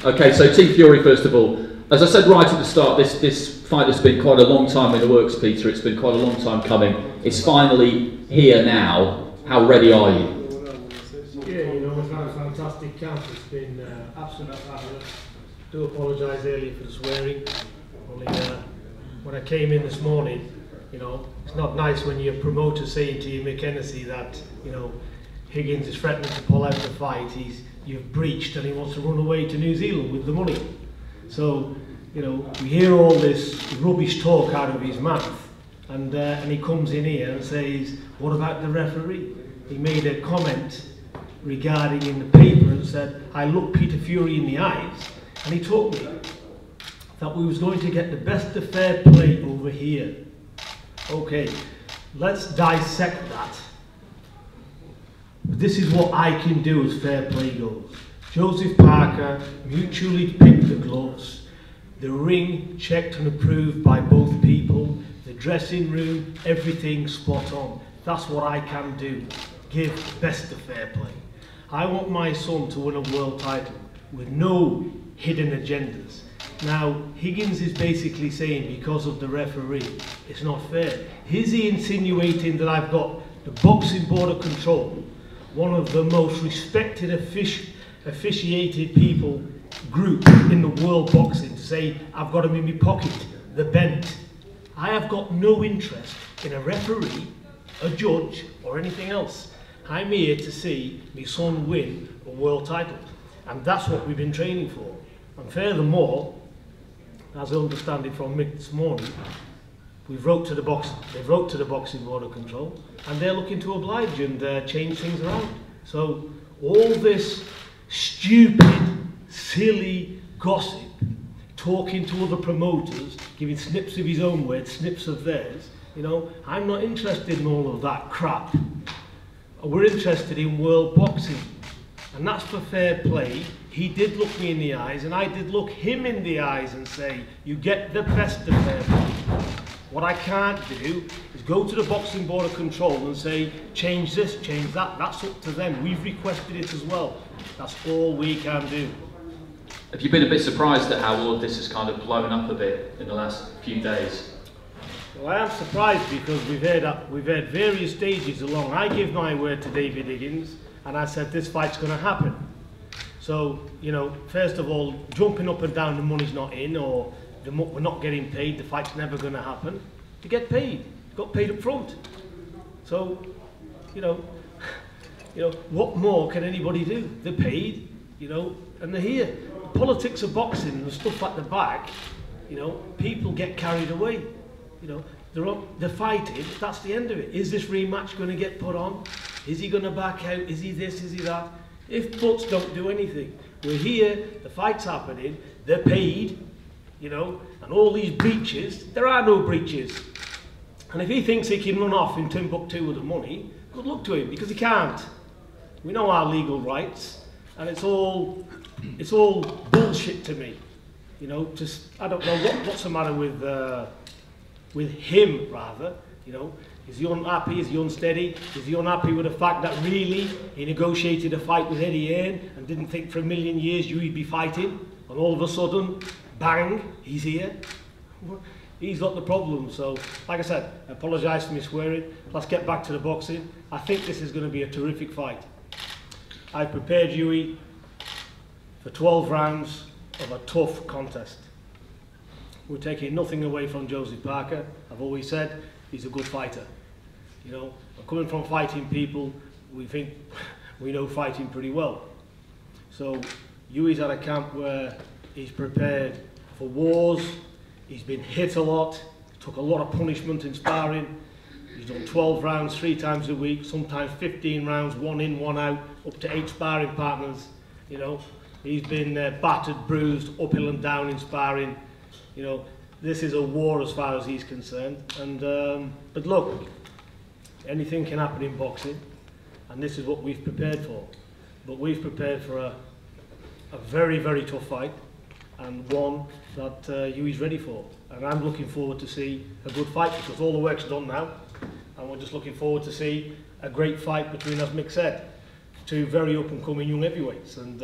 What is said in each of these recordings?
Okay, so Team Fury first of all. As I said right at the start, this fight has been quite a long time in the works, Peter. It's been quite a long time coming. It's finally here now. How ready are you? Yeah, you know, we've had a fantastic camp. It's been absolutely fabulous. I do apologise earlier for the swearing. Only when I came in this morning, you know, it's not nice when your promoter saying to you, Mick Hennessy, that, you know, Higgins is threatening to pull out the fight. You've breached and he wants to run away to New Zealand with the money. So, you know, we hear all this rubbish talk out of his mouth, and he comes in here and says, what about the referee? He made a comment regarding in the paper and said, I looked Peter Fury in the eyes and he told me that we was going to get the best of fair play over here. Okay, let's dissect that. This is what I can do as fair play goes. Joseph Parker mutually picked the gloves, the ring checked and approved by both people, the dressing room, everything spot on. That's what I can do, give best of fair play. I want my son to win a world title with no hidden agendas. Now, Higgins is basically saying because of the referee, it's not fair. Is he insinuating that I've got the Boxing Board of Control, one of the most respected officiated people group in the world boxing, to say I've got him in my pocket, the bent? I have got no interest in a referee, a judge or anything else. I'm here to see my son win a world title, and that's what we've been training for. And furthermore, as I understand it from Mick this morning, they wrote to the Boxing Board of Control, and they're looking to oblige and change things around. So all this stupid, silly gossip, talking to other promoters, giving snips of his own words, snips of theirs, you know, I'm not interested in all of that crap. We're interested in world boxing, and that's for fair play. He did look me in the eyes, and I did look him in the eyes and say, you get the best of fair play. What I can't do is go to the Boxing Board of Control and say, change this, change that. That's up to them. We've requested it as well. That's all we can do. Have you been a bit surprised at how all of this has kind of blown up a bit in the last few days? Well, I am surprised because we've had various stages along. I give my word to David Higgins, and I said this fight's going to happen. So, you know, first of all, jumping up and down, the money's not in, or we're not getting paid, the fight's never going to happen. To get paid, got paid up front. So, you know, what more can anybody do? They're paid, you know, and they're here. The politics of boxing and the stuff at the back, you know, people get carried away. You know, they're fighting, that's the end of it. Is this rematch going to get put on? Is he going to back out? Is he this, is he that? If buts don't do anything. We're here, the fight's happening, they're paid, you know, and all these breaches, there are no breaches. And if he thinks he can run off in Timbuktu with the money, good luck to him, because he can't. We know our legal rights, and it's all bullshit to me. You know, just, I don't know what's the matter with him, rather, you know. Is he unhappy? Is he unsteady? Is he unhappy with the fact that really he negotiated a fight with Eddie Hearn and didn't think for a million years you'd be fighting, and all of a sudden, bang, he's here? He's got the problem. So, like I said, I apologise for me swearing. Let's get back to the boxing. I think this is going to be a terrific fight. I've prepared Huey for 12 rounds of a tough contest. We're taking nothing away from Joseph Parker. I've always said he's a good fighter. You know, coming from fighting people, we think we know fighting pretty well. So Huey's at a camp where he's prepared for wars. He's been hit a lot, took a lot of punishment in sparring. He's done 12 rounds 3 times a week, sometimes 15 rounds, 1 in, 1 out, up to 8 sparring partners. You know, he's been battered, bruised, uphill and down in sparring. You know, this is a war as far as he's concerned. And but look, anything can happen in boxing, and this is what we've prepared for. But we've prepared for a very, very tough fight, and one that Huey's ready for. And I'm looking forward to see a good fight, because all the work's done now, and we're just looking forward to see a great fight between, as Mick said, two very up and coming young heavyweights, and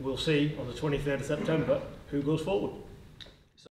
we'll see on the 23rd of September who goes forward.